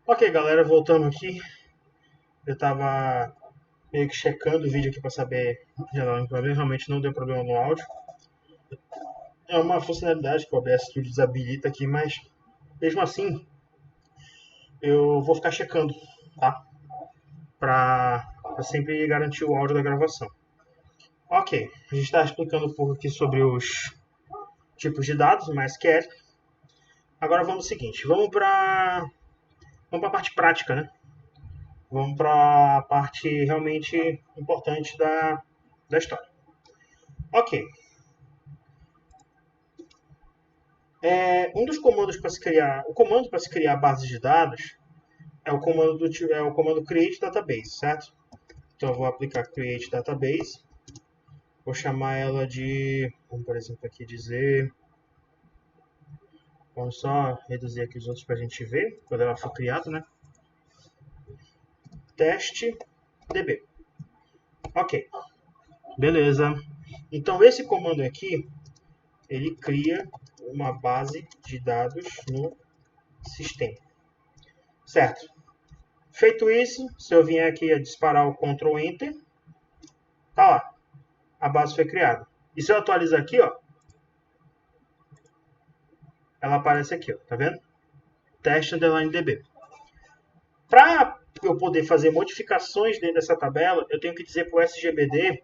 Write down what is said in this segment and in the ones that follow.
Ok, galera, voltando aqui. Eu tava meio que checando o vídeo aqui pra saber se não deu problema. Realmente não deu problema no áudio. É uma funcionalidade que o OBS Studio desabilita aqui, mas mesmo assim eu vou ficar checando, tá? Pra sempre garantir o áudio da gravação. Ok, a gente está explicando um pouco aqui sobre os tipos de dados, MySQL. Agora vamos ao seguinte, vamos para a parte prática, né? Vamos para a parte realmente importante da história. Ok, um dos comandos para se criar, o comando para se criar bases de dados é o comando create database, certo? Então eu vou aplicar create database, vou chamar ela de, vamos por exemplo aqui dizer, vamos só reduzir aqui os outros para a gente ver quando ela for criada, né? Teste db. Ok, beleza. Então esse comando aqui ele cria uma base de dados no sistema, certo? Feito isso, se eu vier aqui a disparar o Ctrl Enter, tá lá, a base foi criada. E se eu atualizar aqui, ó, ela aparece aqui, ó, tá vendo? Teste underline db. Para eu poder fazer modificações dentro dessa tabela, eu tenho que dizer para o SGBD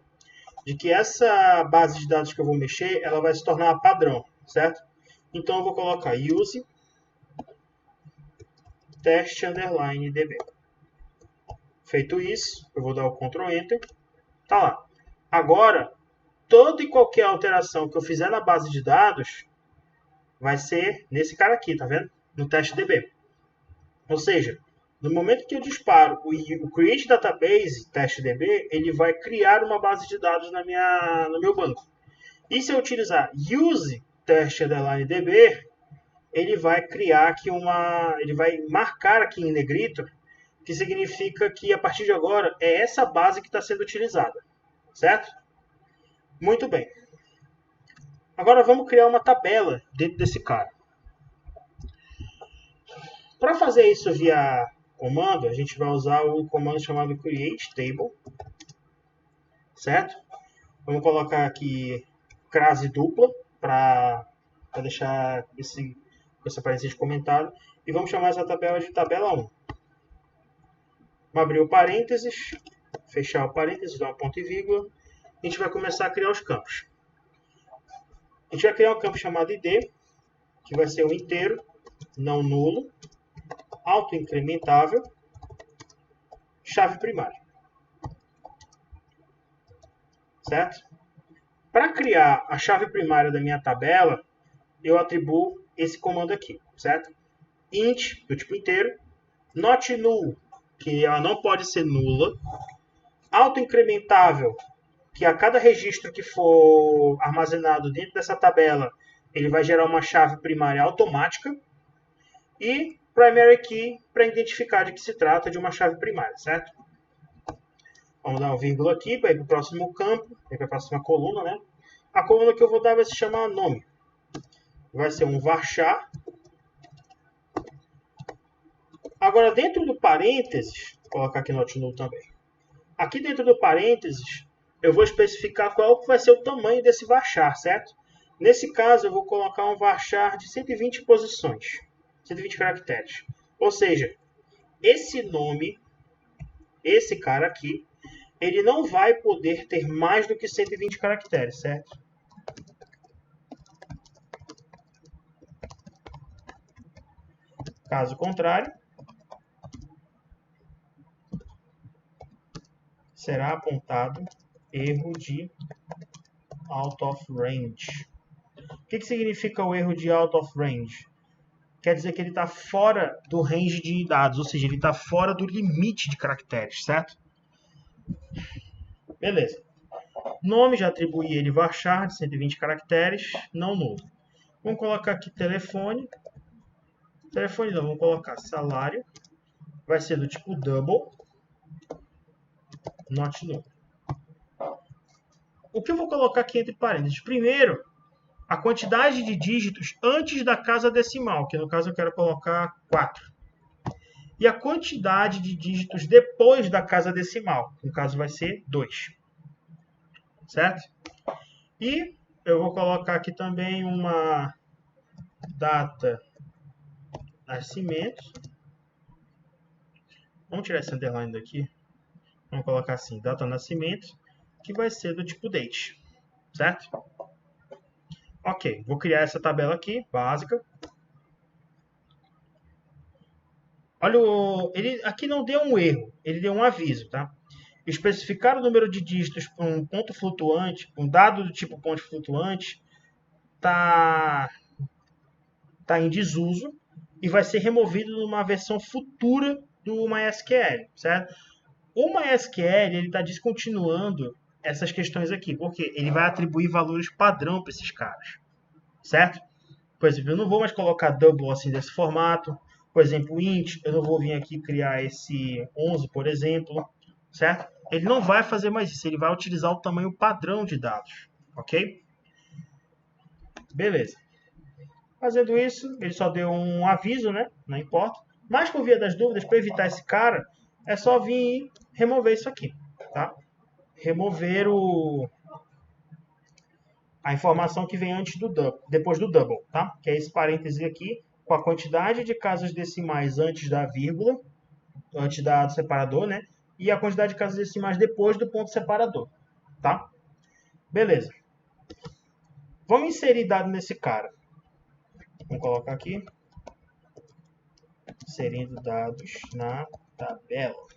de que essa base de dados que eu vou mexer, ela vai se tornar padrão, certo? Então eu vou colocar use teste underline db. Feito isso, eu vou dar o Ctrl Enter, tá lá. Agora, toda e qualquer alteração que eu fizer na base de dados vai ser nesse cara aqui, tá vendo? No teste DB. Ou seja, no momento que eu disparo o create database teste DB, ele vai criar uma base de dados no meu banco. E se eu utilizar use teste underline DB, ele vai criar aqui ele vai marcar aqui em negrito, que significa que a partir de agora é essa base que está sendo utilizada, certo? Muito bem. Agora vamos criar uma tabela dentro desse cara. Para fazer isso via comando, a gente vai usar o comando chamado create table, certo? Vamos colocar aqui crase dupla para deixar essa aparência de comentário e vamos chamar essa tabela de tabela 1. Vamos abrir o parênteses, fechar o parênteses, dar um ponto e vírgula. A gente vai começar a criar os campos. A gente vai criar um campo chamado id, que vai ser um inteiro, não nulo, autoincrementável, chave primária. Certo? Para criar a chave primária da minha tabela, eu atribuo esse comando aqui, certo? Int, do tipo inteiro, not null, que ela não pode ser nula, autoincrementável, que a cada registro que for armazenado dentro dessa tabela, ele vai gerar uma chave primária automática, e primary key, para identificar de que se trata de uma chave primária, certo? Vamos dar um vírgula aqui para ir para o próximo campo, para a próxima coluna, né? A coluna que eu vou dar vai se chamar nome. Vai ser um varchar. Agora, dentro do parênteses, vou colocar aqui not null também. Aqui dentro do parênteses, eu vou especificar qual vai ser o tamanho desse varchar, certo? Nesse caso, eu vou colocar um varchar de 120 posições, 120 caracteres. Ou seja, esse nome, esse cara aqui, ele não vai poder ter mais do que 120 caracteres, certo? Caso contrário, será apontado erro de out of range. O que significa o erro de out of range? Quer dizer que ele está fora do range de dados, ou seja, ele está fora do limite de caracteres, certo? Beleza. Nome, já atribuí ele varchar de 120 caracteres, não nulo. Vamos colocar aqui telefone. Telefone não, vamos colocar salário. Vai ser do tipo double, not null. O que eu vou colocar aqui entre parênteses? Primeiro, a quantidade de dígitos antes da casa decimal, que no caso eu quero colocar 4. e a quantidade de dígitos depois da casa decimal. No caso vai ser 2. Certo? E eu vou colocar aqui também uma data nascimento. Vamos tirar esse underline daqui. Vamos colocar assim, data nascimento, que vai ser do tipo date. Certo? Ok, vou criar essa tabela aqui, básica. Olha, ele aqui não deu um erro, ele deu um aviso, tá? Especificar o número de dígitos para um ponto flutuante, um dado do tipo ponto flutuante, tá em desuso e vai ser removido numa versão futura do MySQL, certo? O MySQL ele está descontinuando essas questões aqui, porque ele vai atribuir valores padrão para esses caras, certo? Por exemplo, eu não vou mais colocar double assim desse formato. Por exemplo, int, eu não vou vir aqui criar esse 11, por exemplo, certo? Ele não vai fazer mais isso, ele vai utilizar o tamanho padrão de dados, ok? Beleza. Fazendo isso, ele só deu um aviso, né? Não importa. Mas por via das dúvidas, para evitar esse cara, é só vir e remover isso aqui, tá? Remover a informação que vem antes do double, depois do double, tá? Que é esse parêntese aqui com a quantidade de casas decimais antes da vírgula, antes do separador, né? E a quantidade de casas decimais depois do ponto separador, tá? Beleza. Vamos inserir dado nesse cara. Vamos colocar aqui. Inserindo dados na tabela.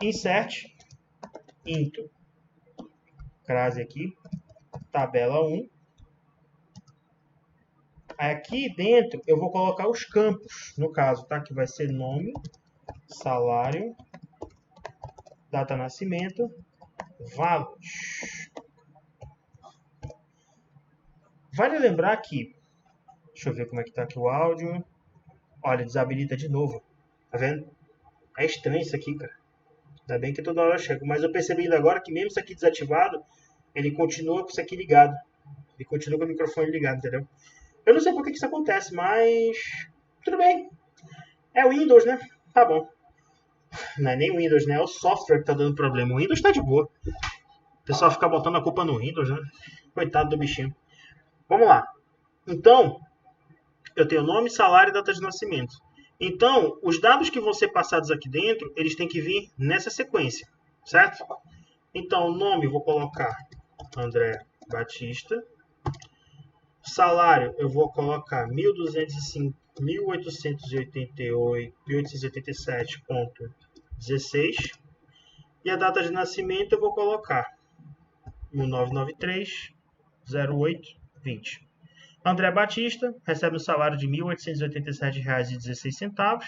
Insert, into, crase aqui, tabela 1. Aqui dentro eu vou colocar os campos, no caso, tá? Que vai ser nome, salário, data nascimento, valos. Vale lembrar que, deixa eu ver como é que tá aqui o áudio. Olha, desabilita de novo. Tá vendo? É estranho isso aqui, cara. Ainda bem que toda hora eu chego. Mas eu percebi ainda agora que mesmo isso aqui desativado, ele continua com isso aqui ligado. Ele continua com o microfone ligado, entendeu? Eu não sei por que isso acontece, mas tudo bem. É o Windows, né? Tá bom. Não é nem o Windows, né? É o software que tá dando problema. O Windows tá de boa. O pessoal fica botando a culpa no Windows, né? Coitado do bichinho. Vamos lá. Então, eu tenho nome, salário e data de nascimento. Então, os dados que vão ser passados aqui dentro, eles têm que vir nessa sequência, certo? Então, o nome eu vou colocar André Batista. Salário eu vou colocar 1.205.887.16. E a data de nascimento eu vou colocar 1993-08-20. André Batista recebe um salário de R$ 1.887,16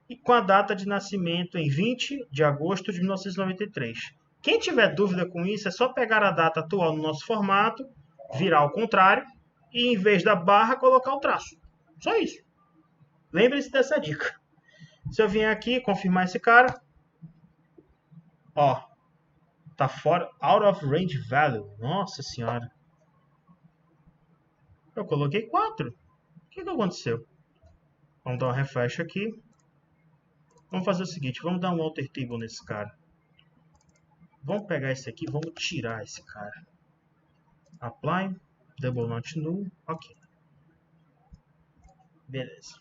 e com a data de nascimento em 20 de agosto de 1993. Quem tiver dúvida com isso, é só pegar a data atual no nosso formato, virar ao contrário e em vez da barra, colocar o traço. Só isso. Lembre-se dessa dica. Se eu vier aqui confirmar esse cara, ó, tá fora, out of range value. Nossa senhora. Eu coloquei 4. O que aconteceu? Vamos dar um refresh aqui. Vamos fazer o seguinte, vamos dar um alter table nesse cara. Vamos pegar esse aqui, vamos tirar esse cara. Apply, double not null, ok. Beleza.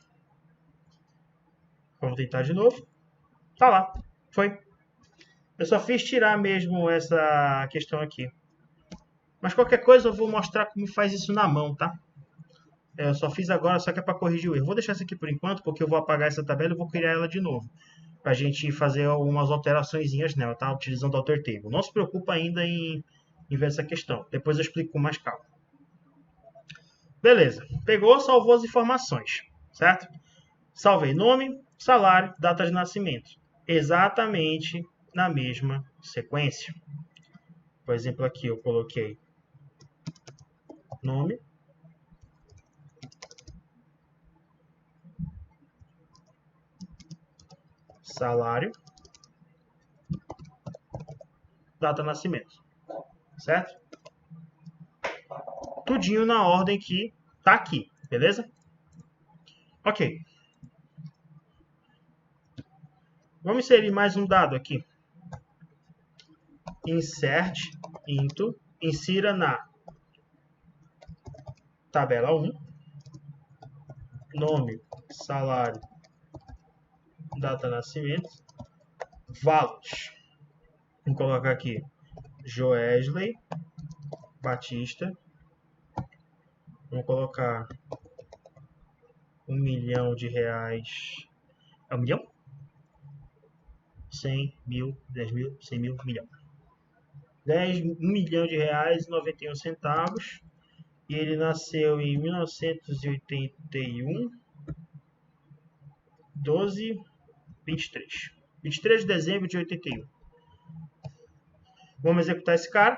Vamos tentar de novo. Tá lá, foi. Eu só fiz tirar mesmo essa questão aqui. Mas qualquer coisa eu vou mostrar como faz isso na mão, tá? Eu só fiz agora, só que é para corrigir o erro. Vou deixar isso aqui por enquanto, porque eu vou apagar essa tabela e vou criar ela de novo. Para a gente fazer algumas alterações nela, tá? Utilizando o alter table. Não se preocupa ainda em ver essa questão. Depois eu explico com mais calma. Beleza. Pegou, salvou as informações, certo? Salvei nome, salário, data de nascimento. Exatamente na mesma sequência. Por exemplo, aqui eu coloquei nome, salário, data de nascimento, certo? Tudinho na ordem que tá aqui, beleza? Ok. Vamos inserir mais um dado aqui. Insert into, insira na tabela 1, nome, salário, data de nascimento, valos. Vamos colocar aqui Joesley Batista. Vamos colocar R$1 milhão. É 1 milhão? 100 mil, 10 mil, 100 mil, milhão. 1 milhão de reais e 91 centavos. E ele nasceu em 1981, 23 de dezembro de 81. Vamos executar esse cara.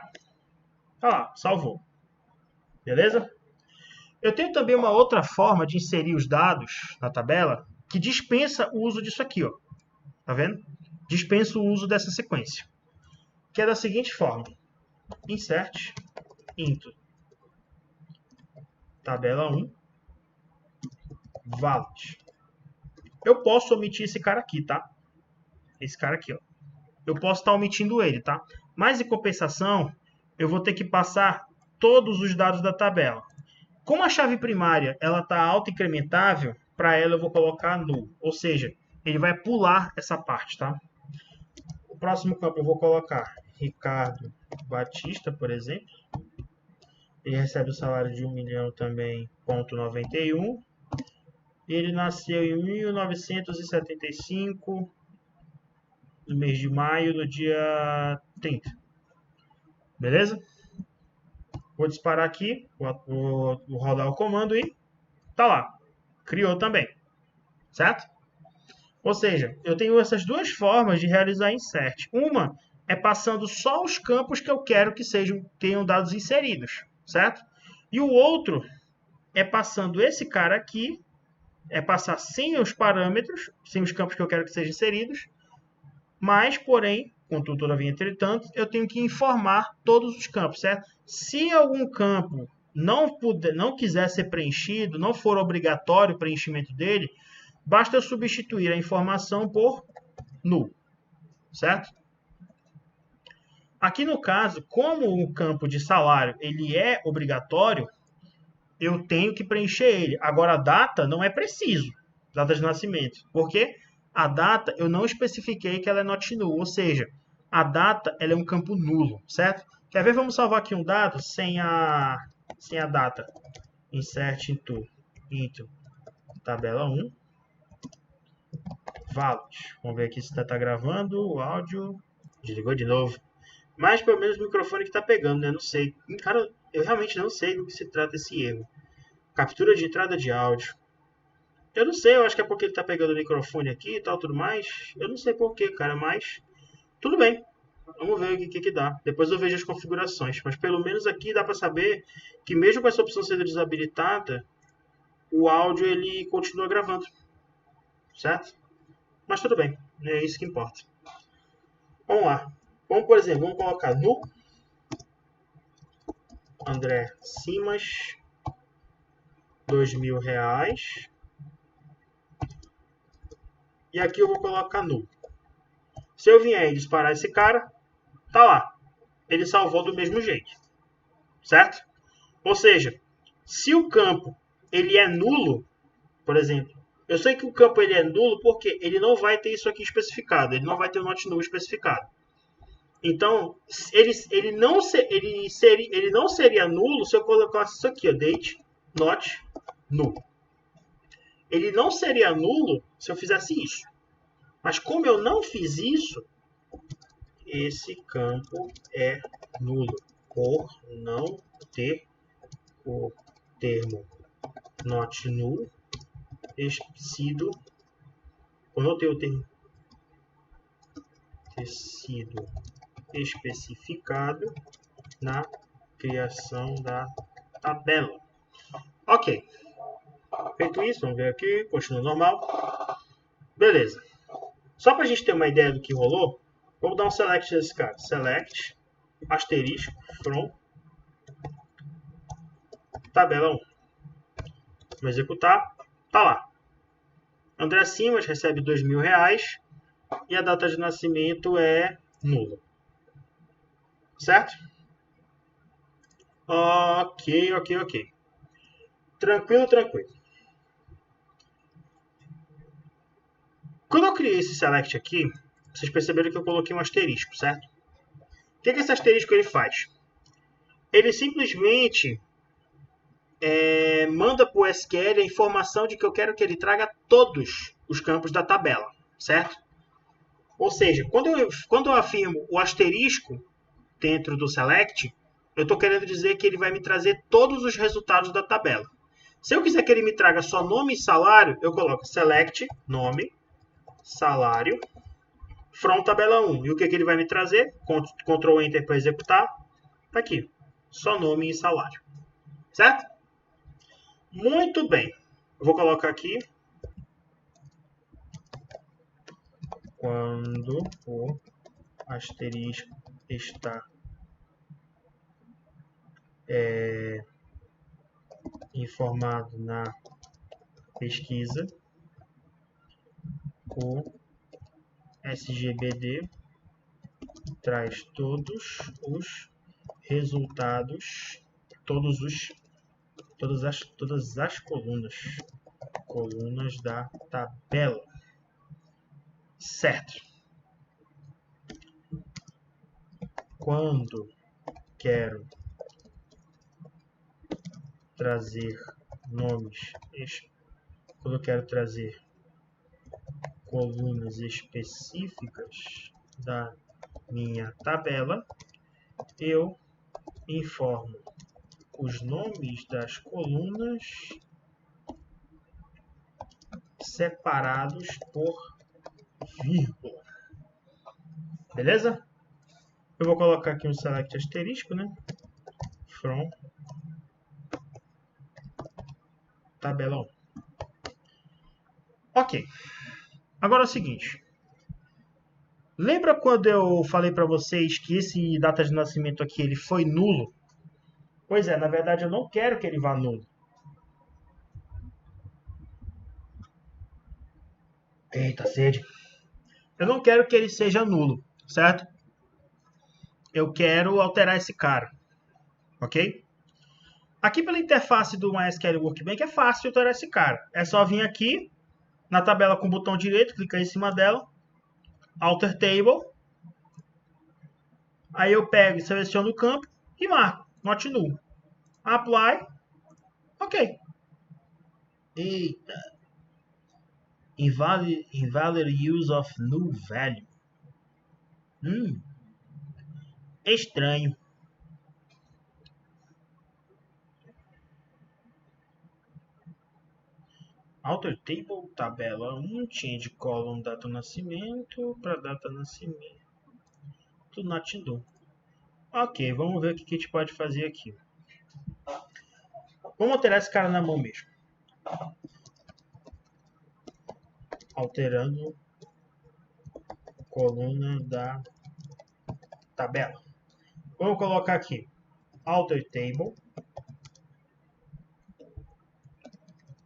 Tá lá, salvou. Beleza? Eu tenho também uma outra forma de inserir os dados na tabela que dispensa o uso disso aqui, ó. Tá vendo? Dispensa o uso dessa sequência. Que é da seguinte forma. Insert into tabela 1 valid. Eu posso omitir esse cara aqui, tá? Esse cara aqui, ó. Eu posso estar omitindo ele, tá? Mas, em compensação, eu vou ter que passar todos os dados da tabela. Como a chave primária ela está auto-incrementável, para ela eu vou colocar null. Ou seja, ele vai pular essa parte, tá? O próximo campo eu vou colocar Ricardo Batista, por exemplo. Ele recebe o salário de 1 milhão também, ponto 91. Ele nasceu em 1975, no mês de maio, no dia 30. Beleza? Vou disparar aqui, vou rodar o comando e tá lá. Criou também. Certo? Ou seja, eu tenho essas duas formas de realizar insert. Uma é passando só os campos que eu quero que tenham dados inseridos. Certo? E o outro é passando esse cara aqui, é passar sem os parâmetros, sem os campos que eu quero que sejam inseridos, mas, porém, contudo, todavia, entretanto, eu tenho que informar todos os campos, certo? Se algum campo não quiser ser preenchido, não for obrigatório o preenchimento dele, basta eu substituir a informação por null, certo? Aqui no caso, como o campo de salário ele é obrigatório, eu tenho que preencher ele. Agora, a data não é preciso, data de nascimento, porque a data eu não especifiquei que ela é not null, ou seja, a data ela é um campo nulo, certo? Quer ver? Vamos salvar aqui um dado sem a data. Insert into tabela 1 valid. Vamos ver aqui se está gravando o áudio. Desligou de novo. Mas pelo menos o microfone que está pegando, né? Não sei. Cara, eu realmente não sei do que se trata esse erro. Captura de entrada de áudio. Eu não sei, eu acho que é porque ele está pegando o microfone aqui e tal, tudo mais. Eu não sei porquê, cara, mas tudo bem. Vamos ver o que dá. Depois eu vejo as configurações. Mas pelo menos aqui dá para saber que mesmo com essa opção sendo desabilitada, o áudio ele continua gravando. Certo? Mas tudo bem. É isso que importa. Vamos lá. Vamos, por exemplo, vamos colocar no André Simas, R$2.000. E aqui eu vou colocar null. Se eu vier e disparar esse cara, tá lá. Ele salvou do mesmo jeito. Certo? Ou seja, se o campo ele é nulo, por exemplo, eu sei que o campo ele é nulo porque ele não vai ter isso aqui especificado. Ele não vai ter o not null especificado. Então, ele não seria nulo se eu colocasse isso aqui, ó, date not null. Ele não seria nulo se eu fizesse isso. Mas como eu não fiz isso, esse campo é nulo por não ter o termo not null sido, por não ter o termo sido especificado na criação da tabela. Ok. Feito isso, vamos ver aqui, continua normal. Beleza. Só para a gente ter uma ideia do que rolou, vamos dar um select nesse cara. Select, asterisco, from, tabela 1. Vamos executar. Tá lá. André Simas recebe R$2.000. e a data de nascimento é nula. Certo? Ok. Tranquilo. Quando eu criei esse select aqui, vocês perceberam que eu coloquei um asterisco, certo? O que esse asterisco ele faz? Ele simplesmente manda para o SQL a informação de que eu quero que ele traga todos os campos da tabela, certo? Ou seja, quando eu afirmo o asterisco dentro do select, eu estou querendo dizer que ele vai me trazer todos os resultados da tabela. Se eu quiser que ele me traga só nome e salário, eu coloco select, nome, salário, from tabela 1. E o que ele vai me trazer? Ctrl Enter para executar. Está aqui, só nome e salário. Certo? Muito bem. Eu vou colocar aqui quando o asterisco está informado na pesquisa, o SGBD traz todos os resultados, todas as colunas da tabela. Certo. Quando quero trazer nomes, quando eu quero trazer colunas específicas da minha tabela, eu informo os nomes das colunas separados por vírgula. Beleza? Eu vou colocar aqui um select asterisco, né? From tabela 1. Ok. Agora é o seguinte. Lembra quando eu falei para vocês que esse data de nascimento aqui ele foi nulo? Pois é, na verdade eu não quero que ele vá nulo. Eita, sede. Eu não quero que ele seja nulo, certo? Eu quero alterar esse cara, ok? Aqui pela interface do MySQL Workbench é fácil alterar esse cara. É só vir aqui na tabela com o botão direito, clicar em cima dela, Alter Table. Aí eu pego e seleciono o campo e marco, not null. Apply, ok. Eita. Invalid use of null value. Estranho. Alter Table, tabela 1, change column data nascimento para data nascimento. Not null. Ok, vamos ver o que a gente pode fazer aqui. Vamos alterar esse cara na mão mesmo. Alterando coluna da tabela. Vamos colocar aqui Alter Table,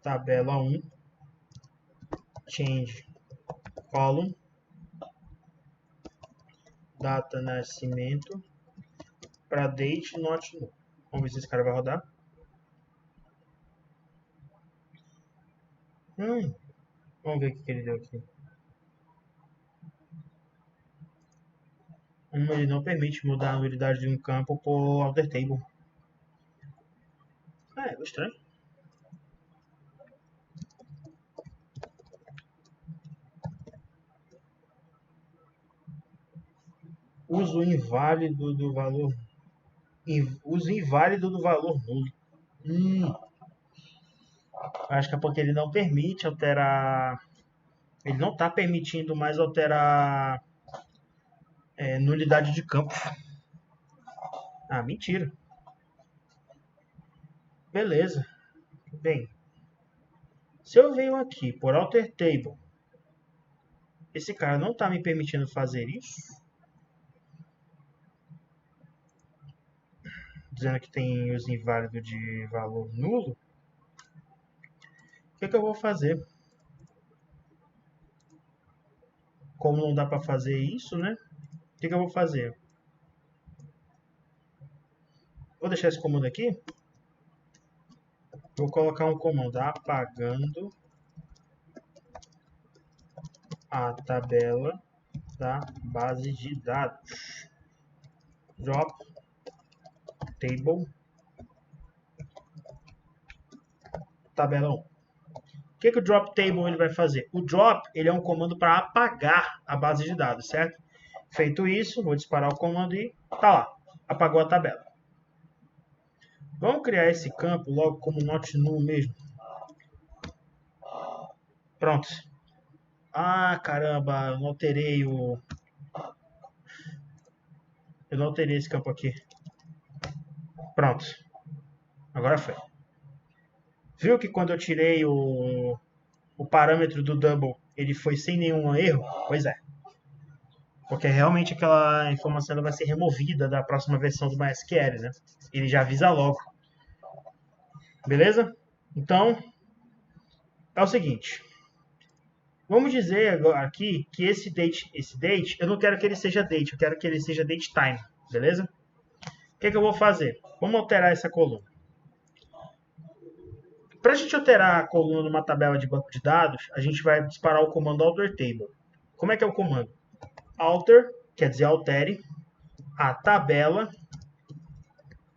tabela 1, change column, data nascimento para date not null. Vamos ver se esse cara vai rodar. Vamos ver o que ele deu aqui. Ele não permite mudar a numeridade de um campo por Alter Table. É estranho. Uso inválido do valor. Uso inválido do valor nulo. Acho que é porque ele não permite alterar. Ele não está permitindo mais alterar nulidade de campo. Ah, mentira. Beleza. Bem, se eu venho aqui por Alter Table, esse cara não está me permitindo fazer isso. Dizendo que tem uso inválido de valor nulo. O que eu vou fazer? como não dá para fazer isso, né? O que eu vou fazer? Vou deixar esse comando aqui. Vou colocar um comando apagando a tabela da base de dados. Drop table tabela 1. O que o drop table ele vai fazer? O drop ele é um comando para apagar a base de dados, certo? Feito isso, vou disparar o comando e tá lá, apagou a tabela. Vamos criar esse campo logo como not null mesmo. Pronto. Ah, caramba, eu não alterei esse campo aqui. Pronto. Agora foi. Viu que quando eu tirei o parâmetro do double, ele foi sem nenhum erro? Pois é. Porque realmente aquela informação ela vai ser removida da próxima versão do MySQL, né? Ele já avisa logo. Beleza? Então, é o seguinte. Vamos dizer aqui que esse date, eu não quero que ele seja date, eu quero que ele seja date time, beleza? O que eu vou fazer? Vamos alterar essa coluna. Para a gente alterar a coluna numa tabela de banco de dados, a gente vai disparar o comando alter table. Como é que é o comando? Alter, quer dizer altere, a tabela,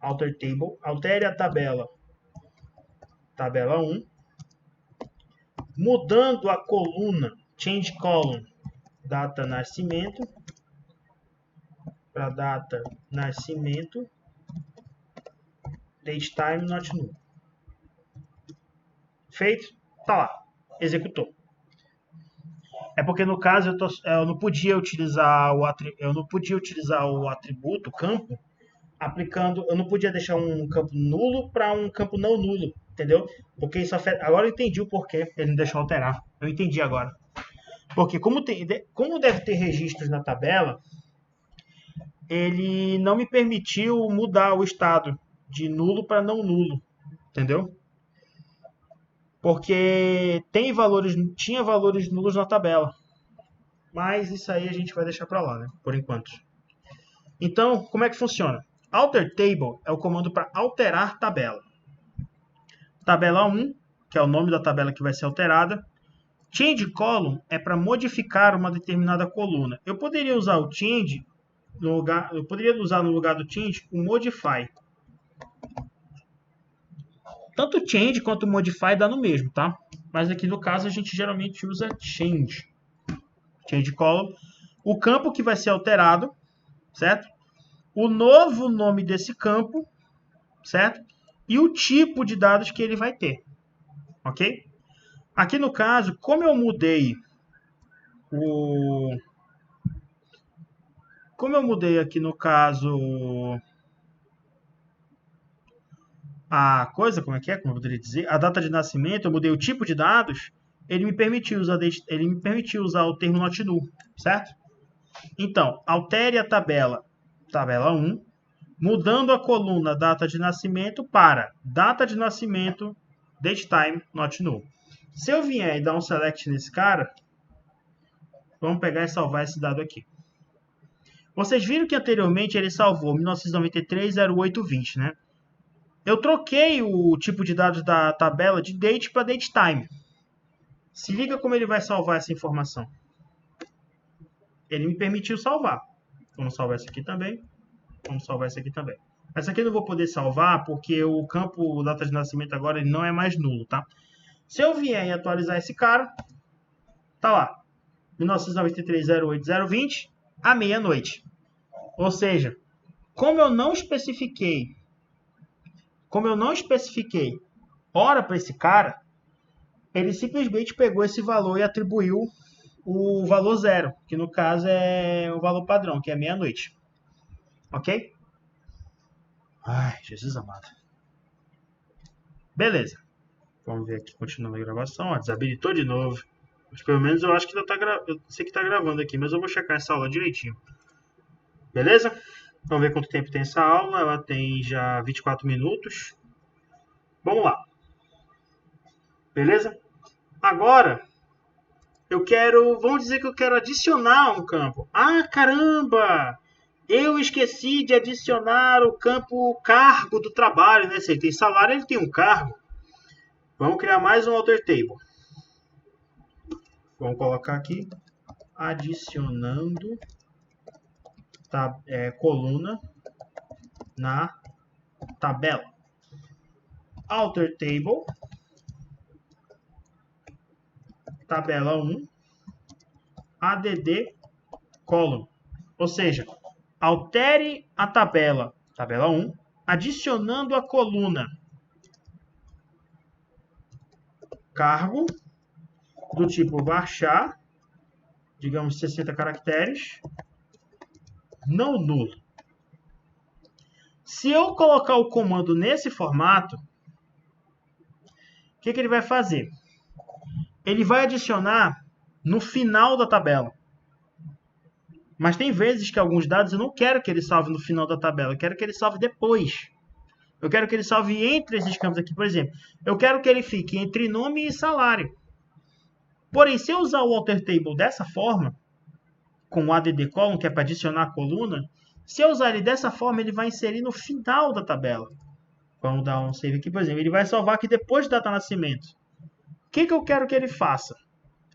alter table, altere a tabela, tabela 1, mudando a coluna, change column, data nascimento, para data nascimento, date time not null. Feito, tá lá, executou. É porque no caso eu não podia utilizar o atributo campo aplicando, eu não podia deixar um campo nulo para um campo não nulo, entendeu? Porque isso afeta. Agora eu entendi o porquê ele não deixou alterar. Eu entendi agora. Porque como deve ter registros na tabela, ele não me permitiu mudar o estado de nulo para não nulo, entendeu? Porque tinha valores nulos na tabela. Mas isso aí a gente vai deixar para lá, né? Por enquanto. Então, como é que funciona? Alter table é o comando para alterar tabela. Tabela 1, que é o nome da tabela que vai ser alterada. Change column é para modificar uma determinada coluna. Eu poderia usar o change no lugar do change o modify. Tanto change quanto modify dá no mesmo, tá? Mas aqui no caso a gente geralmente usa change. Change column. O campo que vai ser alterado, certo? O novo nome desse campo, certo? E o tipo de dados que ele vai ter, ok? Aqui no caso, como eu mudei aqui no caso a coisa, como eu poderia dizer, a data de nascimento, eu mudei o tipo de dados, ele me permitiu usar o termo not null, certo? Então, altere a tabela 1, mudando a coluna data de nascimento para data de nascimento datetime not null. Se eu vier e dar um select nesse cara, vamos pegar e salvar esse dado aqui. Vocês viram que anteriormente ele salvou 1993-0820, né? Eu troquei o tipo de dados da tabela de date para datetime. Se liga como ele vai salvar essa informação. Ele me permitiu salvar. Vamos salvar essa aqui também. Vamos salvar essa aqui também. Essa aqui eu não vou poder salvar porque o campo data de nascimento agora ele não é mais nulo, tá? Se eu vier e atualizar esse cara, tá lá. 1993-08-020 à meia-noite. Ou seja, como eu não especifiquei hora para esse cara, ele simplesmente pegou esse valor e atribuiu o valor 0, que no caso é o valor padrão, que é meia-noite. Ok? Ai, Jesus amado. Beleza. Vamos ver aqui, continuando a gravação. Ó, desabilitou de novo. Mas pelo menos eu acho que ainda tá eu sei que tá gravando aqui, mas eu vou checar essa aula direitinho. Beleza? Vamos ver quanto tempo tem essa aula. Ela tem já 24 minutos. Vamos lá. Beleza? Agora, vamos dizer que eu quero adicionar um campo. Ah, caramba! Eu esqueci de adicionar o campo cargo do trabalho, né? Se ele tem salário, ele tem um cargo. Vamos criar mais um alter table. Vamos colocar aqui, adicionando coluna na tabela. Alter table, tabela 1, add column. Ou seja, altere a tabela 1, adicionando a coluna cargo do tipo varchar, digamos 60 caracteres, não nulo. Se eu colocar o comando nesse formato, o que ele vai fazer? Ele vai adicionar no final da tabela. Mas tem vezes que alguns dados eu não quero que ele salve no final da tabela, eu quero que ele salve depois. Eu quero que ele salve entre esses campos aqui, por exemplo. Eu quero que ele fique entre nome e salário. Porém, se eu usar o alter table dessa forma, com o add column, que é para adicionar a coluna, se eu usar ele dessa forma, ele vai inserir no final da tabela. Vamos dar um save aqui, por exemplo. Ele vai salvar aqui depois de data de nascimento. O que eu quero que ele faça?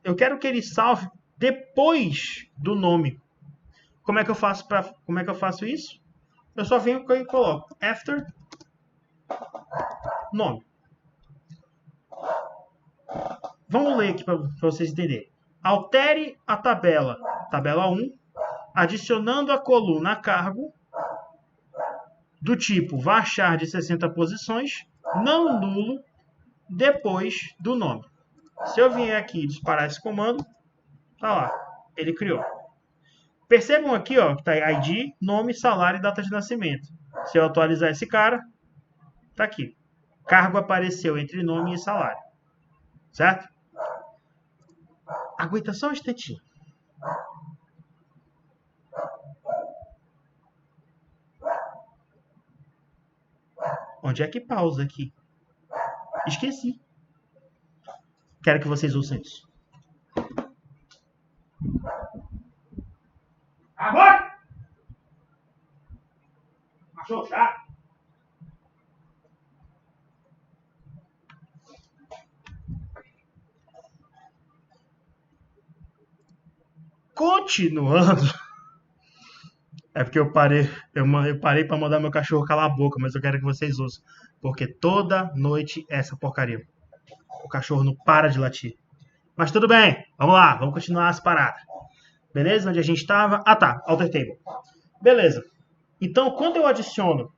Eu quero que ele salve depois do nome. Como é que eu faço isso? Eu só venho e coloco after nome. Vamos ler aqui para vocês entenderem. Altere a tabela 1, adicionando a coluna cargo do tipo varchar de 60 posições, não nulo, depois do nome. Se eu vier aqui e disparar esse comando, tá lá, ele criou. Percebam aqui, ó, que tá ID, nome, salário e data de nascimento. Se eu atualizar esse cara, tá aqui. Cargo apareceu entre nome e salário. Certo? Aguenta só um instantinho. Onde é que pausa aqui? Esqueci. Quero que vocês ouçam isso. Agora! Achou chato? Continuando. É porque eu parei para mandar meu cachorro calar a boca, mas eu quero que vocês ouçam. Porque toda noite é essa porcaria. O cachorro não para de latir. Mas tudo bem, vamos lá, vamos continuar as paradas. Beleza? Onde a gente estava? Ah tá, alter table. Beleza. Então, quando eu adiciono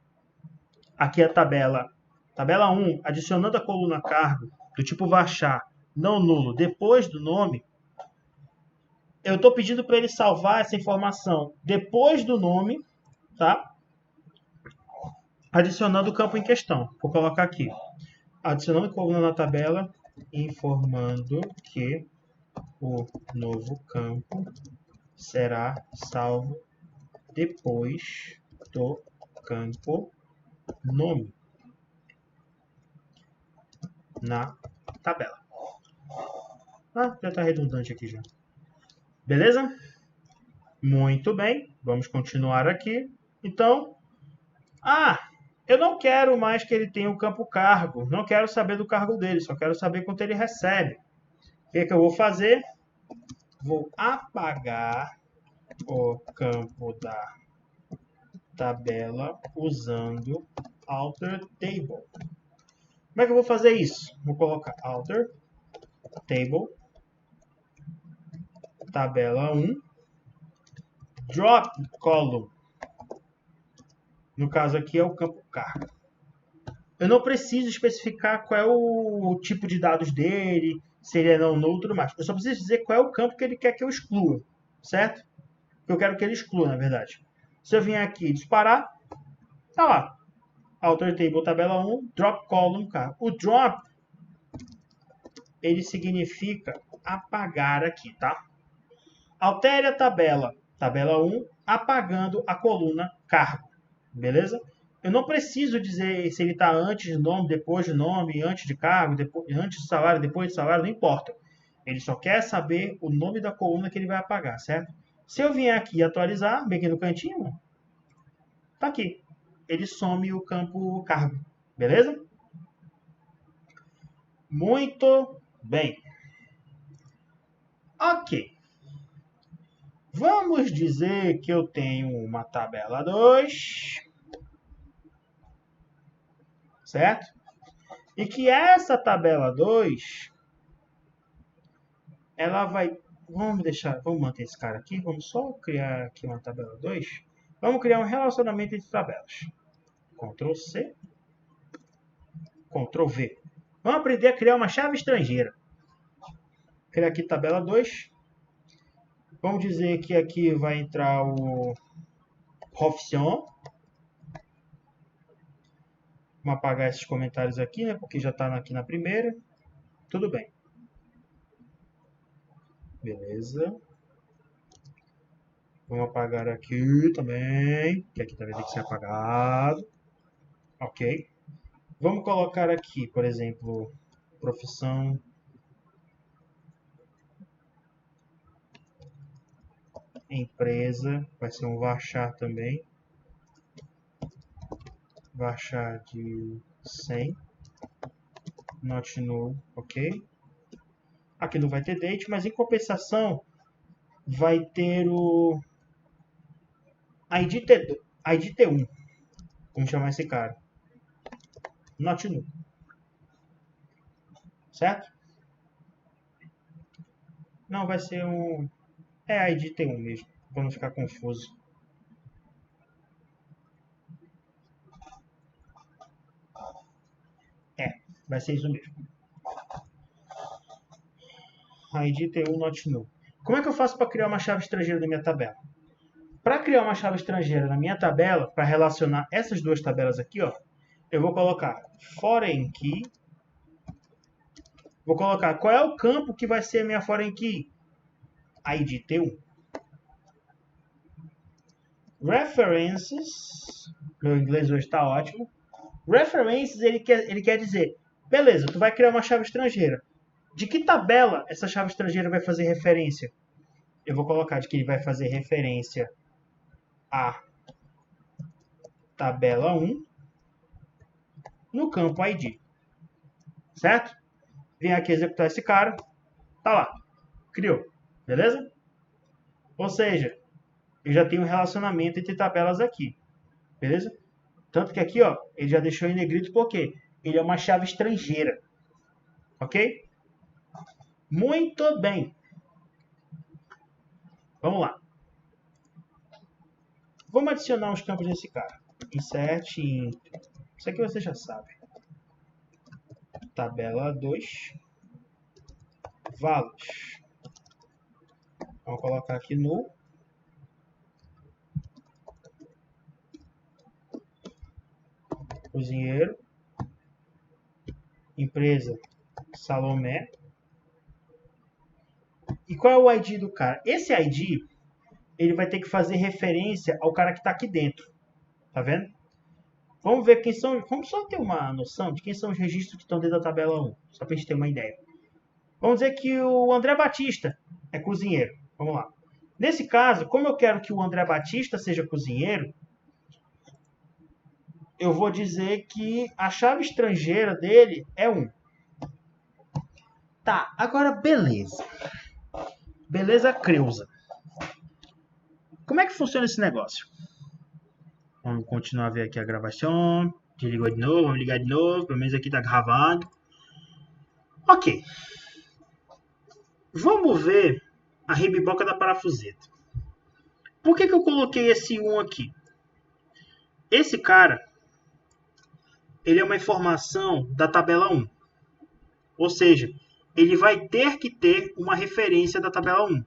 aqui a tabela 1, adicionando a coluna cargo, do tipo varchar, não nulo, depois do nome, eu estou pedindo para ele salvar essa informação depois do nome, tá? Adicionando o campo em questão. Vou colocar aqui. Adicionando coluna na tabela, informando que o novo campo será salvo depois do campo nome na tabela. Ah, já está redundante aqui já. Beleza? Muito bem. Vamos continuar aqui. Então, eu não quero mais que ele tenha o campo cargo. Não quero saber do cargo dele. Só quero saber quanto ele recebe. O que eu vou fazer? Vou apagar o campo da tabela usando alter table. Como é que eu vou fazer isso? Vou colocar alter table tabela 1 drop column. No caso aqui é o campo cargo. Eu não preciso especificar qual é o tipo de dados dele, se ele é não nulo e tudo mais. Eu só preciso dizer qual é o campo que ele quer que eu exclua, certo? Que eu quero que ele exclua, na verdade. Se eu vier aqui e disparar, tá lá. Alter table tabela 1, drop column cargo. O drop, ele significa apagar aqui, tá? Altere a tabela 1, apagando a coluna cargo. Beleza? Eu não preciso dizer se ele está antes de nome, depois de nome, antes de cargo, antes de salário, depois de salário, não importa. Ele só quer saber o nome da coluna que ele vai apagar, certo? Se eu vier aqui e atualizar, bem aqui no cantinho, tá aqui. Ele some o campo cargo, beleza? Muito bem. Ok. Vamos dizer que eu tenho uma tabela 2, certo? E que essa tabela 2, ela vai... Vamos manter esse cara aqui, vamos só criar aqui uma tabela 2. Vamos criar um relacionamento entre tabelas. Ctrl C, Ctrl V. Vamos aprender a criar uma chave estrangeira. Criar aqui tabela 2. Vamos dizer que aqui vai entrar o Profession. Vamos apagar esses comentários aqui, né? Porque já está aqui na primeira. Tudo bem. Beleza. Vamos apagar aqui também. Que aqui também tem que ser apagado. Ok. Vamos colocar aqui, por exemplo, profissão. Empresa. Vai ser um varchar também. Varchar de 100. Not null. Ok. Aqui não vai ter date, mas em compensação vai ter o ID T1. Vamos chamar esse cara. Not null. Certo? Não, vai ser um... É ID T1 mesmo, para não ficar confuso. Vai ser isso mesmo. ID T1 not null. Como é que eu faço para criar uma chave estrangeira na minha tabela? Para criar uma chave estrangeira na minha tabela, para relacionar essas duas tabelas aqui, ó, eu vou colocar foreign key. Vou colocar qual é o campo que vai ser a minha foreign key? ID T1. References. Meu inglês hoje está ótimo. References, ele quer dizer, beleza, tu vai criar uma chave estrangeira. De que tabela essa chave estrangeira vai fazer referência? Eu vou colocar de que ele vai fazer referência a tabela 1 no campo ID. Certo? Vem aqui executar esse cara. Tá lá. Criou. Beleza? Ou seja, eu já tenho um relacionamento entre tabelas aqui. Beleza? Tanto que aqui, ó, ele já deixou em negrito porque ele é uma chave estrangeira. Ok? Muito bem. Vamos lá. Vamos adicionar os campos desse cara. Insert int. Isso aqui você já sabe. Tabela 2. Values. Vamos colocar aqui no cozinheiro. Empresa Salomé. E qual é o ID do cara? Esse ID, ele vai ter que fazer referência ao cara que está aqui dentro. Tá vendo? Vamos ver quem são... Vamos só ter uma noção de quem são os registros que estão dentro da tabela 1. Só para a gente ter uma ideia. Vamos dizer que o André Batista é cozinheiro. Vamos lá. Nesse caso, como eu quero que o André Batista seja cozinheiro, eu vou dizer que a chave estrangeira dele é 1. Tá, agora beleza. Beleza, Creuza. Como é que funciona esse negócio? Vamos continuar a ver aqui a gravação. Desligou de novo, vamos ligar de novo. Pelo menos aqui tá gravando. Ok. Vamos ver a rebiboca da parafuseta. Por que eu coloquei esse 1 aqui? Esse cara, ele é uma informação da tabela 1. Ou seja, ele vai ter que ter uma referência da tabela 1.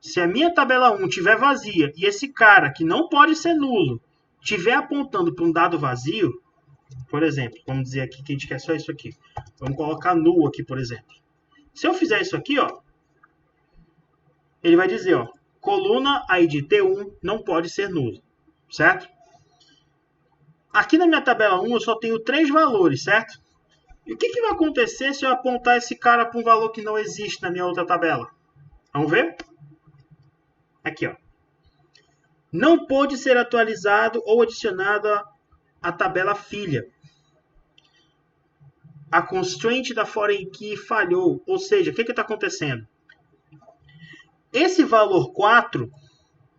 Se a minha tabela 1 estiver vazia e esse cara, que não pode ser nulo, estiver apontando para um dado vazio, por exemplo, vamos dizer aqui que a gente quer só isso aqui. Vamos colocar null aqui, por exemplo. Se eu fizer isso aqui, ó, ele vai dizer, ó, coluna ID T1 não pode ser nulo, certo? Aqui na minha tabela 1 eu só tenho 3 valores, certo? E o que vai acontecer se eu apontar esse cara para um valor que não existe na minha outra tabela? Vamos ver? Aqui, ó. Não pode ser atualizado ou adicionado à tabela filha. A constraint da foreign key falhou. Ou seja, o que está acontecendo? Esse valor 4,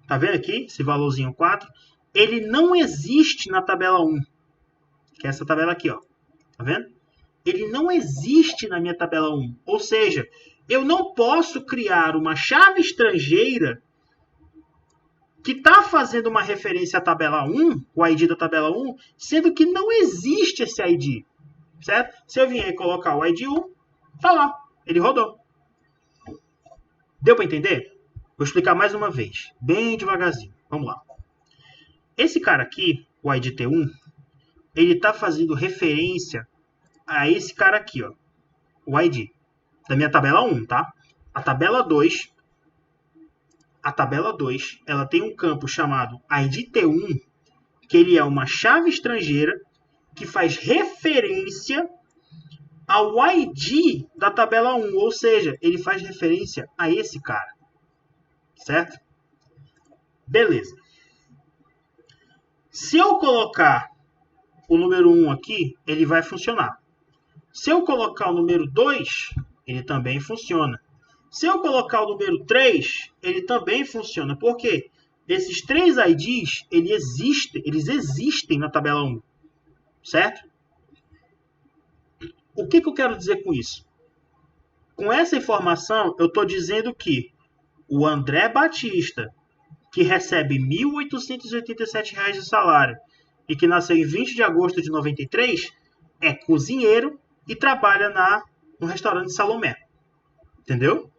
tá vendo aqui? Esse valorzinho 4, ele não existe na tabela 1. Que é essa tabela aqui, ó. Tá vendo? Ele não existe na minha tabela 1. Ou seja, eu não posso criar uma chave estrangeira que está fazendo uma referência à tabela 1, o ID da tabela 1, sendo que não existe esse ID. Certo? Se eu vier e colocar o ID 1, tá lá. Ele rodou. Deu para entender? Vou explicar mais uma vez. Bem devagarzinho. Vamos lá. Esse cara aqui, o ID T1, ele está fazendo referência a esse cara aqui, ó, o ID da minha tabela 1, tá? A tabela 2, ela tem um campo chamado ID T1, que ele é uma chave estrangeira que faz referência ao ID da tabela 1, ou seja, ele faz referência a esse cara, certo? Beleza. Se eu colocar o número 1 aqui, ele vai funcionar. Se eu colocar o número 2, ele também funciona. Se eu colocar o número 3, ele também funciona. Por quê? Esses 3 IDs, eles existem na tabela 1. Certo? O que eu quero dizer com isso? Com essa informação, eu estou dizendo que o André Batista, que recebe R$ 1.887 de salário e que nasceu em 20 de agosto de 93, é cozinheiro e trabalha no restaurante Salomé. Entendeu?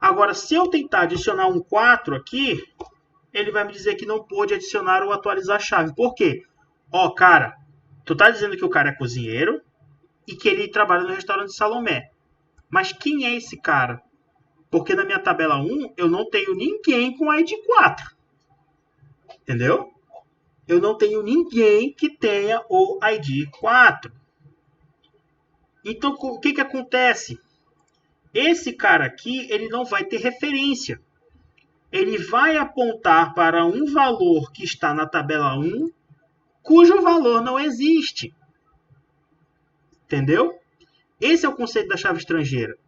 Agora, se eu tentar adicionar um 4 aqui, ele vai me dizer que não pode adicionar ou atualizar a chave. Por quê? Ó, cara, tu tá dizendo que o cara é cozinheiro e que ele trabalha no restaurante Salomé. Mas quem é esse cara? Porque na minha tabela 1, eu não tenho ninguém com ID 4. Entendeu? Eu não tenho ninguém que tenha o ID 4. Então, o que acontece? Esse cara aqui, ele não vai ter referência. Ele vai apontar para um valor que está na tabela 1, cujo valor não existe. Entendeu? Esse é o conceito da chave estrangeira.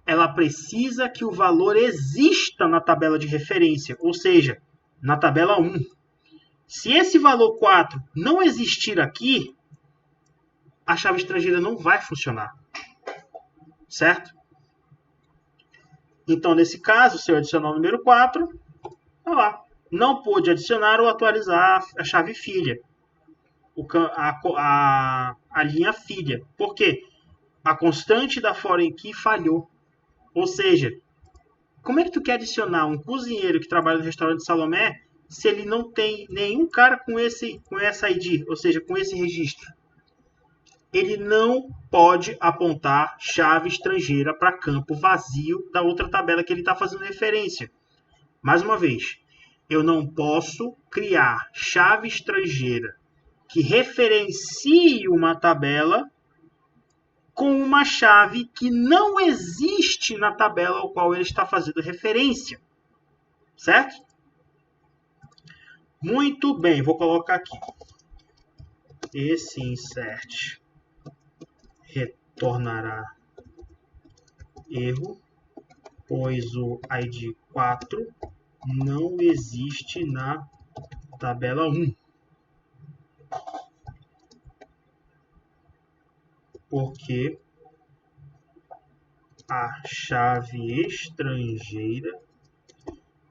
Ela precisa que o valor exista na tabela de referência, ou seja, na tabela 1. Se esse valor 4 não existir aqui, a chave estrangeira não vai funcionar. Certo? Então, nesse caso, se eu adicionar o número 4, tá lá. Não pôde adicionar ou atualizar a chave filha. A linha filha. Por quê? A constante da foreign key falhou. Ou seja, como é que tu quer adicionar um cozinheiro que trabalha no restaurante Salomé se ele não tem nenhum cara com essa ID, ou seja, com esse registro? Ele não pode apontar chave estrangeira para campo vazio da outra tabela que ele está fazendo referência. Mais uma vez, eu não posso criar chave estrangeira que referencie uma tabela com uma chave que não existe na tabela ao qual ele está fazendo referência. Certo? Muito bem, vou colocar aqui. Esse insert retornará erro, pois o ID 4 não existe na tabela 1. Porque a chave estrangeira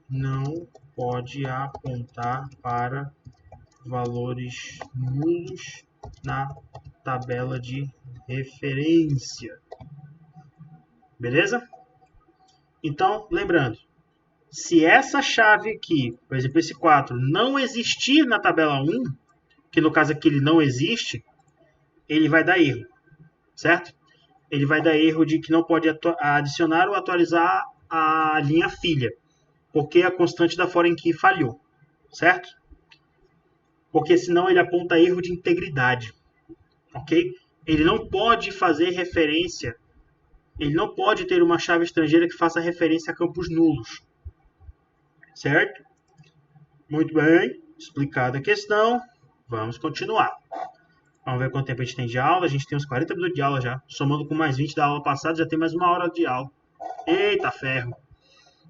não pode apontar para valores nulos na tabela de referência. Beleza? Então, lembrando, se essa chave aqui, por exemplo, esse 4, não existir na tabela 1, que no caso aqui ele não existe, ele vai dar erro, certo? Ele vai dar erro de que não pode adicionar ou atualizar a linha filha, porque a constante da foreign key falhou, certo? Porque senão ele aponta erro de integridade, ok? ele não pode fazer referência, ele não pode ter uma chave estrangeira que faça referência a campos nulos. Certo? Muito bem, explicada a questão, vamos continuar. Vamos ver quanto tempo a gente tem de aula. A gente tem uns 40 minutos de aula já. Somando com mais 20 da aula passada, já tem mais 1 hora de aula. Eita ferro.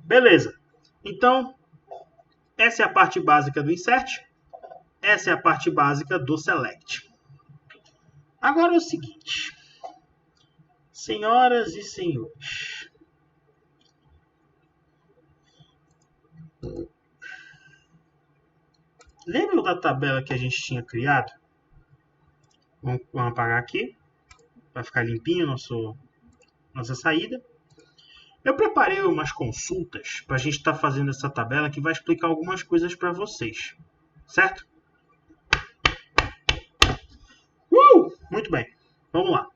Beleza. Então, essa é a parte básica do insert. Essa é a parte básica do select. Agora é o seguinte. Senhoras e senhores. Lembram da tabela que a gente tinha criado? Vamos apagar aqui. Para ficar limpinho nossa saída. Eu preparei umas consultas para a gente estar fazendo essa tabela que vai explicar algumas coisas para vocês. Certo? Muito bem. Vamos lá.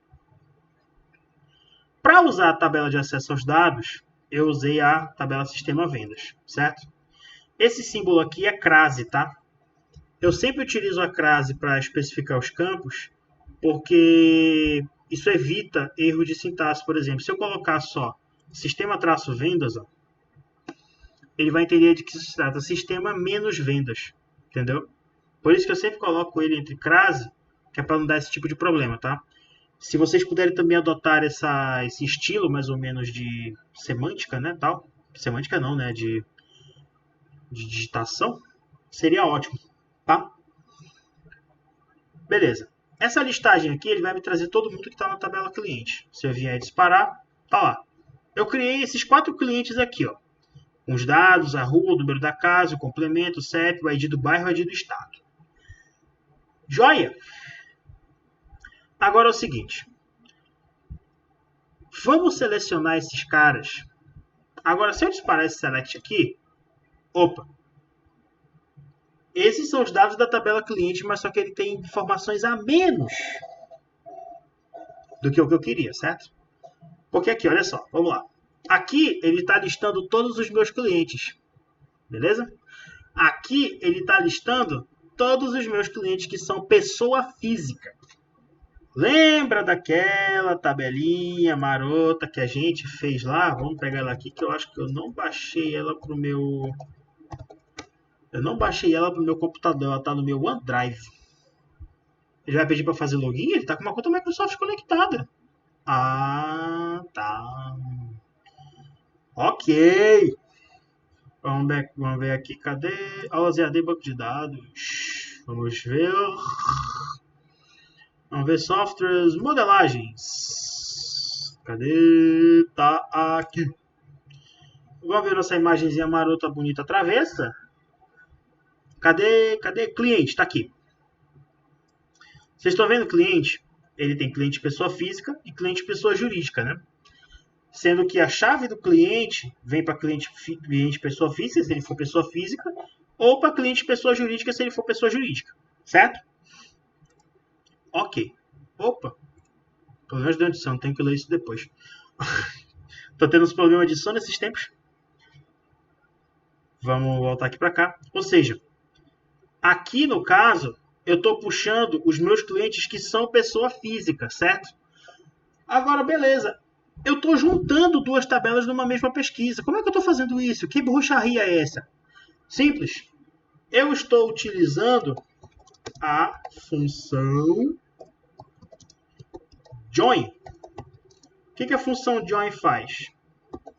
Para usar a tabela de acesso aos dados, eu usei a tabela Sistema Vendas. Certo? Esse símbolo aqui é crase, tá? Eu sempre utilizo a crase para especificar os campos, porque isso evita erro de sintaxe. Por exemplo, se eu colocar só sistema-vendas, ele vai entender de que se trata sistema menos vendas, entendeu? Por isso que eu sempre coloco ele entre crase, que é para não dar esse tipo de problema, tá? Se vocês puderem também adotar esse estilo, mais ou menos, de semântica, né, tal. Semântica não, né, de digitação, seria ótimo. Tá? Beleza. Essa listagem aqui, ele vai me trazer todo mundo que está na tabela cliente. Se eu vier disparar, tá lá. Eu criei esses 4 clientes aqui, ó. Com os dados, a rua, o número da casa, o complemento, o CEP, o ID do bairro e o ID do estado. Joia? Agora é o seguinte. Vamos selecionar esses caras. Agora, se eu disparar esse select aqui, opa. Esses são os dados da tabela cliente, mas só que ele tem informações a menos do que o que eu queria, certo? Porque aqui, olha só, vamos lá. Aqui ele está listando todos os meus clientes, beleza? Aqui ele está listando todos os meus clientes que são pessoa física. Lembra daquela tabelinha marota que a gente fez lá? Vamos pegar ela aqui, que eu acho que eu não baixei ela para o meu... Eu não baixei ela para o meu computador, ela está no meu OneDrive. Ele vai pedir para fazer login? Ele está com uma conta Microsoft conectada. Ah, tá. Ok. Vamos ver aqui, cadê? Aulas EAD, banco de dados. Vamos ver. Vamos ver softwares, modelagens. Cadê? Tá aqui. Vamos ver nossa imagenzinha marota, bonita, travessa. Cadê cliente? Tá aqui. Vocês estão vendo cliente? Ele tem cliente pessoa física e cliente pessoa jurídica, né? Sendo que a chave do cliente vem para cliente pessoa física, se ele for pessoa física, ou para cliente pessoa jurídica, se ele for pessoa jurídica. Certo? Ok. Opa. Problemas de edição, tenho que ler isso depois. Tô tendo uns problemas de edição nesses tempos. Vamos voltar aqui para cá. Ou seja, aqui no caso, eu estou puxando os meus clientes que são pessoa física, certo? Agora, beleza. Eu estou juntando 2 tabelas numa mesma pesquisa. Como é que eu estou fazendo isso? Que bruxaria é essa? Simples. Eu estou utilizando a função join. O que a função join faz?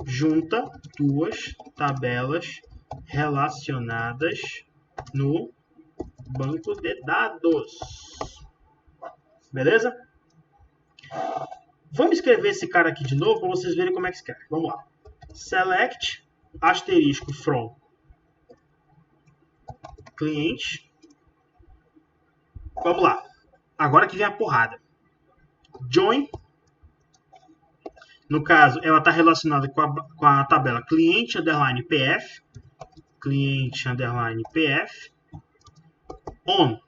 Junta 2 tabelas relacionadas no banco de dados. Beleza? Vamos escrever esse cara aqui de novo para vocês verem como é que escreve. Vamos lá. Select asterisco from cliente. Vamos lá. Agora que vem a porrada. Join. No caso, ela está relacionada com a tabela cliente underline PF. Cliente underline PF. On.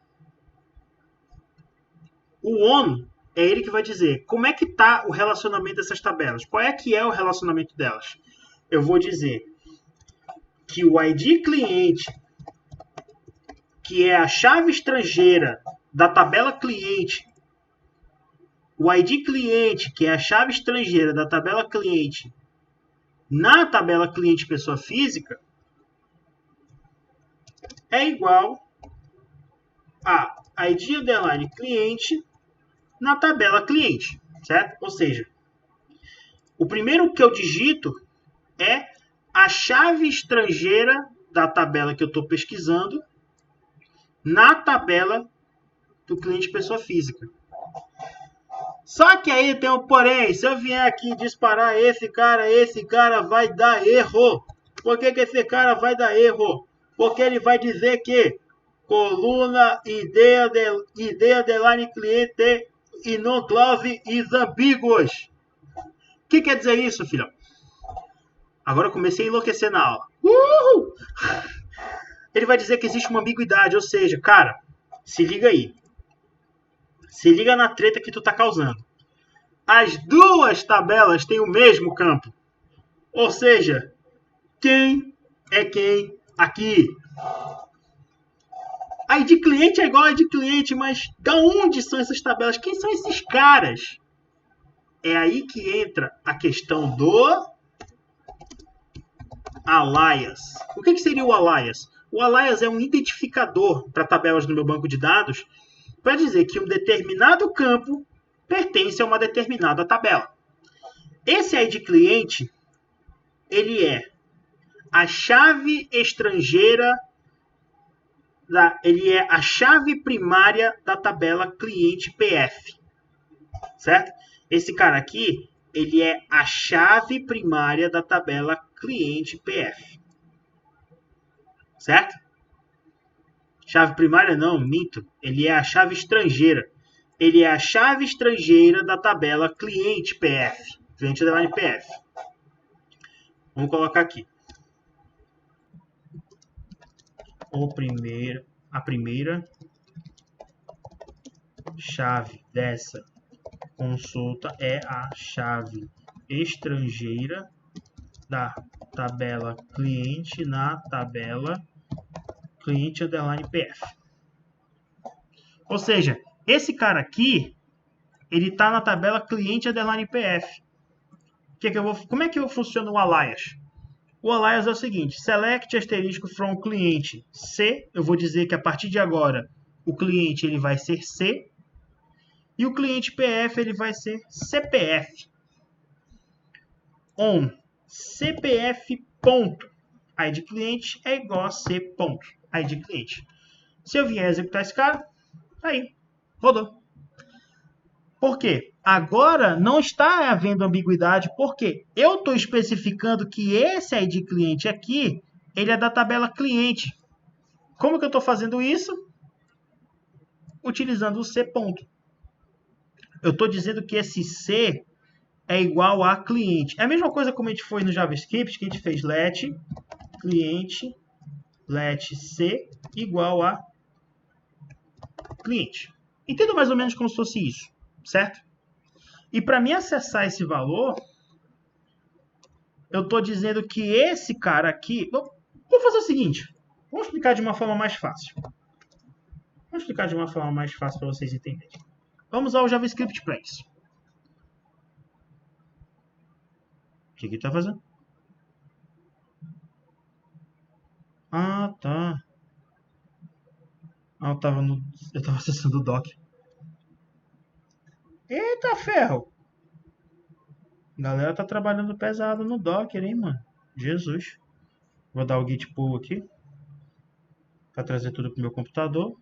O on é ele que vai dizer como é que está o relacionamento dessas tabelas. Qual é que é o relacionamento delas? Eu vou dizer que o ID cliente, que é a chave estrangeira da tabela cliente, o ID cliente, que é a chave estrangeira da tabela cliente, na tabela cliente pessoa física, é igual a ID underline cliente na tabela cliente, certo? Ou seja, o primeiro que eu digito é a chave estrangeira da tabela que eu estou pesquisando na tabela do cliente pessoa física. Só que aí tem um porém, se eu vier aqui disparar esse cara vai dar erro. Por que esse cara vai dar erro? Porque ele vai dizer que coluna ideia de line cliente e non clause is ambiguous. O que quer dizer isso, filhão? Agora eu comecei a enlouquecer na aula. Ele vai dizer que existe uma ambiguidade, ou seja, cara, se liga aí. Se liga na treta que tu tá causando. As duas tabelas têm o mesmo campo. Ou seja, quem é quem aqui? A ID cliente é igual a ID cliente, mas de onde são essas tabelas? Quem são esses caras? É aí que entra a questão do alias. O que seria o alias? O alias é um identificador para tabelas no meu banco de dados para dizer que um determinado campo pertence a uma determinada tabela. Esse ID cliente, ele é a chave estrangeira, ele é a chave primária da tabela cliente PF, certo? Esse cara aqui, ele é a chave primária da tabela cliente PF, certo? Chave primária não, minto. Ele é a chave estrangeira. Ele é a chave estrangeira da tabela cliente PF. Cliente underline PF. Vamos colocar aqui. A primeira chave dessa consulta é a chave estrangeira da tabela cliente na tabela cliente underline PF. Ou seja, esse cara aqui, ele está na tabela cliente underline PF. Como é que funciona o alias? O alias é o seguinte: select asterisco from cliente C. Eu vou dizer que a partir de agora o cliente ele vai ser C e o cliente PF ele vai ser CPF. On CPF ponto ID cliente é igual a C ponto ID cliente. Se eu vier executar esse cara, aí rodou. Por quê? Agora não está havendo ambiguidade, porque eu estou especificando que esse ID cliente aqui, ele é da tabela cliente. Como que eu estou fazendo isso? Utilizando o C ponto. Eu estou dizendo que esse C é igual a cliente. É a mesma coisa como a gente foi no JavaScript, que a gente fez let cliente, let C igual a cliente. Entenda mais ou menos como se fosse isso, certo? E para mim acessar esse valor, eu estou dizendo que esse cara aqui... Vou fazer o seguinte. Vamos explicar de uma forma mais fácil. Vamos explicar de uma forma mais fácil para vocês entenderem. Vamos usar o JavaScript para isso. O que ele está fazendo? Ah, tá. Ah, eu estava acessando o doc. Eita ferro! A galera tá trabalhando pesado no Docker, hein, mano? Jesus. Vou dar o git pull aqui. Pra trazer tudo pro meu computador.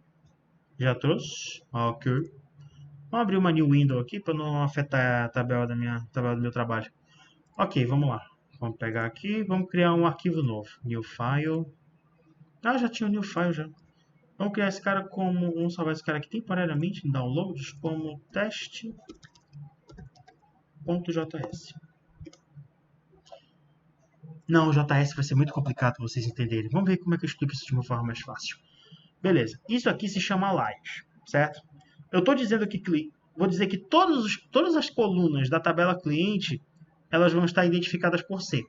Já trouxe. Ok. Vamos abrir uma new window aqui para não afetar a tabela do meu trabalho. Ok, vamos lá. Vamos pegar aqui. Vamos criar um arquivo novo. New file. Ah, já tinha um new file já. Vamos criar esse cara como... Vamos salvar esse cara aqui temporariamente em downloads como teste.js. Não, o JS vai ser muito complicado para vocês entenderem. Vamos ver como é que eu explico isso de uma forma mais fácil. Beleza. Isso aqui se chama alias, certo? Eu estou dizendo que... Vou dizer que todas as colunas da tabela cliente, elas vão estar identificadas por C.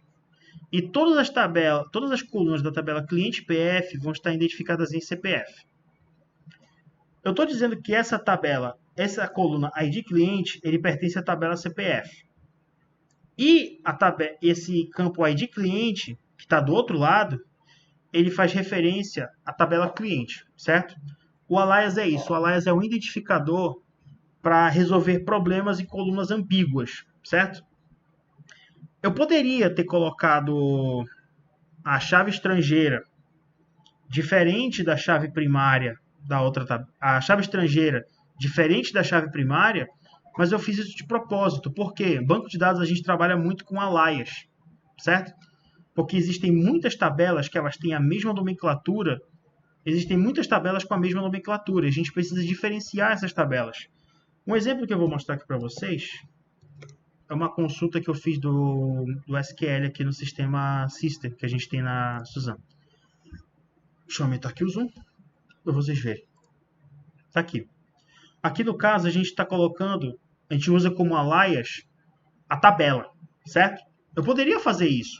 E todas as colunas da tabela cliente PF vão estar identificadas em CPF. Eu estou dizendo que essa tabela, essa coluna ID cliente, ele pertence à tabela CPF. E esse campo ID cliente, que está do outro lado, ele faz referência à tabela cliente, certo? O alias é isso. O alias é um identificador para resolver problemas em colunas ambíguas, certo? Eu poderia ter colocado a chave estrangeira diferente da chave primária da outra, a chave estrangeira diferente da chave primária, mas eu fiz isso de propósito. Por quê? Banco de dados a gente trabalha muito com alias, certo? Porque existem muitas tabelas que elas têm a mesma nomenclatura, existem muitas tabelas com a mesma nomenclatura, e a gente precisa diferenciar essas tabelas. Um exemplo que eu vou mostrar aqui para vocês é uma consulta que eu fiz do SQL aqui no sistema System, que a gente tem na Suzano. Deixa eu aumentar aqui o zoom para vocês verem. Tá aqui. Aqui no caso a gente está colocando, a gente usa como alias a tabela, certo? Eu poderia fazer isso.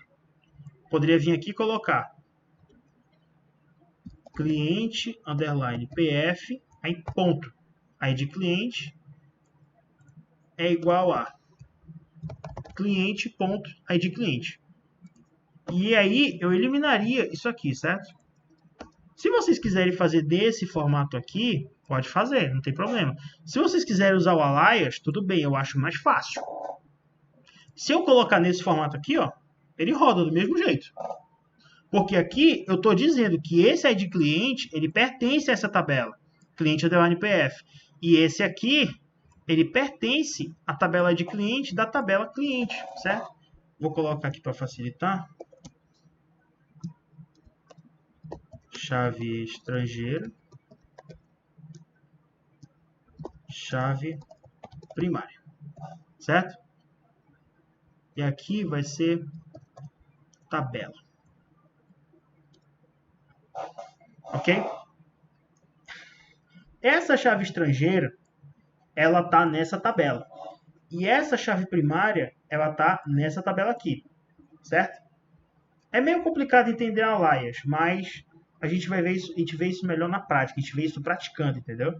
Poderia vir aqui e colocar cliente underline pf, aí ponto. Aí de cliente é igual a cliente ponto ID cliente. E aí eu eliminaria isso aqui, certo? Se vocês quiserem fazer desse formato aqui, pode fazer, não tem problema. Se vocês quiserem usar o alias, tudo bem, eu acho mais fácil. Se eu colocar nesse formato aqui, ó, ele roda do mesmo jeito. Porque aqui eu estou dizendo que esse ID cliente, ele pertence a essa tabela, cliente underline PF. E esse aqui, ele pertence à tabela de cliente da tabela cliente, certo? Vou colocar aqui para facilitar. Chave estrangeira. Chave primária, certo? E aqui vai ser tabela. Ok? Essa chave estrangeira, ela está nessa tabela. E essa chave primária, ela está nessa tabela aqui, certo? É meio complicado entender a alias, mas a gente vai ver isso, a gente vê isso melhor na prática, a gente vê isso praticando, entendeu?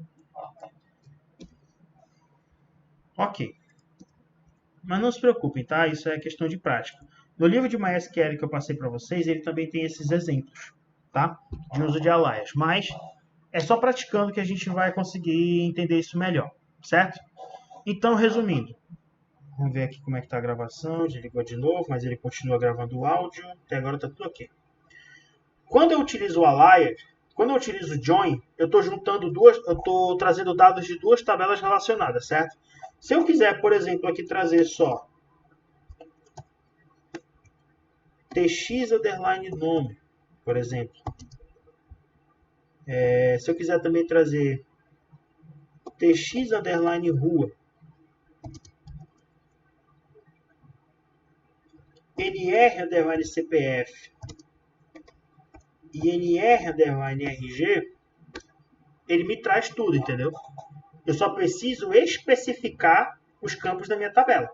Ok. Mas não se preocupem, tá? Isso é questão de prática. No livro de MySQL que eu passei para vocês, ele também tem esses exemplos, tá? De uso de alias. Mas é só praticando que a gente vai conseguir entender isso melhor, certo? Então, resumindo. Vamos ver aqui como é que está a gravação. Desligou de novo, mas ele continua gravando o áudio. Até agora está tudo ok. Quando eu utilizo o alias, quando eu utilizo join, eu estou juntando eu estou trazendo dados de duas tabelas relacionadas, certo? Se eu quiser, por exemplo, aqui trazer só tx underline nome, por exemplo. Se eu quiser também trazer tx underline rua, nr underline cpf e nr underline rg, ele me traz tudo, entendeu? Eu só preciso especificar os campos da minha tabela,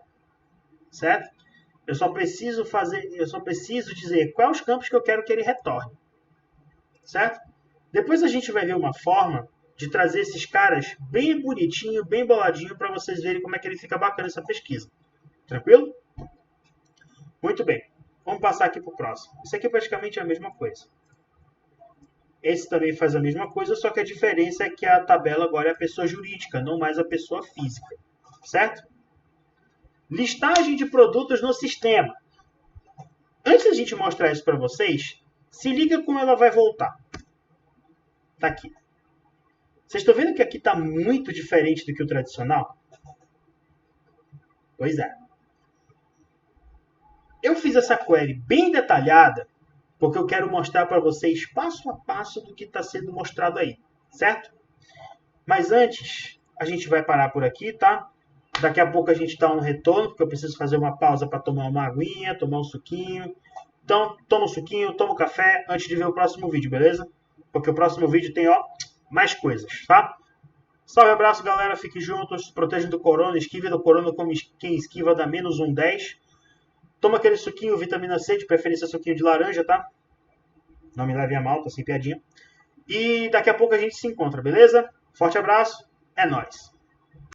certo? Eu só preciso dizer quais os campos que eu quero que ele retorne, certo? Depois a gente vai ver uma forma de trazer esses caras bem bonitinho, bem boladinho, para vocês verem como é que ele fica bacana essa pesquisa. Tranquilo? Muito bem. Vamos passar aqui para o próximo. Isso aqui é praticamente a mesma coisa. Esse também faz a mesma coisa, só que a diferença é que a tabela agora é a pessoa jurídica, não mais a pessoa física. Certo? Listagem de produtos no sistema. Antes da gente mostrar isso para vocês, se liga como ela vai voltar. Está aqui. Vocês estão vendo que aqui está muito diferente do que o tradicional? Pois é. Eu fiz essa query bem detalhada porque eu quero mostrar para vocês passo a passo do que está sendo mostrado aí, certo? Mas antes, a gente vai parar por aqui, tá? Daqui a pouco a gente dá um retorno, porque eu preciso fazer uma pausa para tomar uma aguinha, tomar um suquinho. Então, toma um suquinho, toma um café antes de ver o próximo vídeo, beleza? Porque o próximo vídeo tem, ó, mais coisas, tá? Salve, abraço, galera. Fiquem juntos, protejam do corona, esquive do corona como quem esquiva da menos 1,10. Toma aquele suquinho, vitamina C, de preferência suquinho de laranja, tá? Não me leve a mal, tô sem piadinha. E daqui a pouco a gente se encontra, beleza? Forte abraço, é nóis!